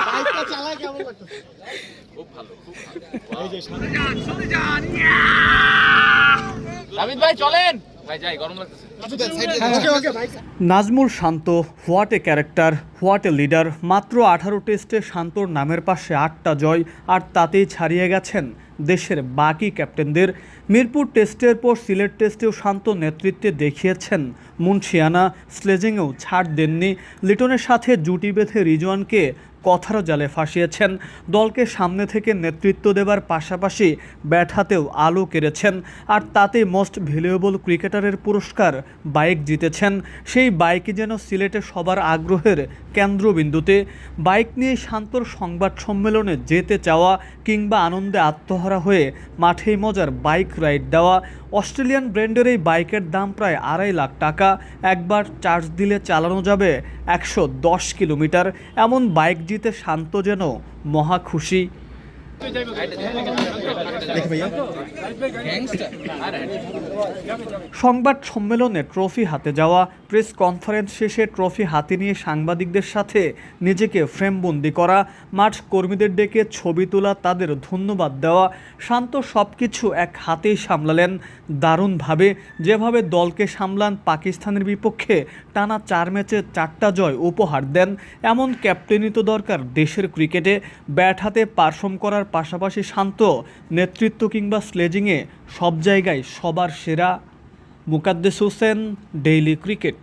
বাইকটা চালায় কেমন লাগতেছে? খুব ভালো, খুব ভালো। এই যে দাবিদ ভাই চলেন ভাই, যাই, গরম লাগতেছে। ওকে ওকে ভাই। Najmul Shanto, what a character, what a leader. মাত্র 18 টেস্টে শান্তর নামের পাশে 8টা জয়, আর তাতেই ছাড়িয়ে গেছেন দেশের বাকি ক্যাপ্টেনদের। মিরপুর টেস্টের পর সিলেট টেস্টেও শান্ত নেতৃত্বে দেখিয়েছেন মুন্সিয়ানা, স্লেজিংয়েও ছাড় দেননি। লিটনের সাথে জুটি বেঁধে রিজওয়ানকে কথার জালে ফাঁসিয়েছেন। দলকে সামনে থেকে নেতৃত্ব দেবার পাশাপাশি ব্যাট হাতেও আলো কেড়েছেন, আর তাতে মোস্ট ভ্যালুয়েবল ক্রিকেটারের পুরস্কার বাইক জিতেছেন। সেই বাইকই যেন সিলেটে সবার আগ্রহের কেন্দ্রবিন্দুতে। বাইক নিয়ে শান্তর সংবাদ সম্মেলনে যেতে চাওয়া কিংবা আনন্দে আত্মহারা হয়ে মাঠেই মজার বাইক রাইড দেওয়া। অস্ট্রেলিয়ান ব্র্যান্ডের এই বাইকের দাম প্রায় 2.5 লাখ টাকা। একবার চার্জ দিলে চালানো যাবে 110 কিলোমিটার। এমন বাইক জিতে শান্ত যেন মহা খুশি। সংবাদ সম্মেলনে ট্রফি হাতে যাওয়া, প্রেস কনফারেন্স শেষে ট্রফি হাতে নিয়ে সাংবাদিকদের সাথে নিজেকে ফ্রেমবন্দি করা, মাঠ কর্মীদের ডেকে ছবি তোলা, তাদের ধন্যবাদ দেওয়া। শান্ত সব কিছু এক হাতেই সামলালেন দারুণভাবে। যেভাবে দলকে সামলান, পাকিস্তানের বিপক্ষে টানা 4 ম্যাচে 4টা জয় উপহার দেন। এমন ক্যাপ্টেনই তো দরকার দেশের ক্রিকেটে। ব্যাট হাতে পারফর্ম করার পাশাপাশি শান্ত নেতৃত্ব কিংবা স্লেজিংয়ে সব জায়গায় সবার সেরা। Mukaddes Hossain, daily cricket.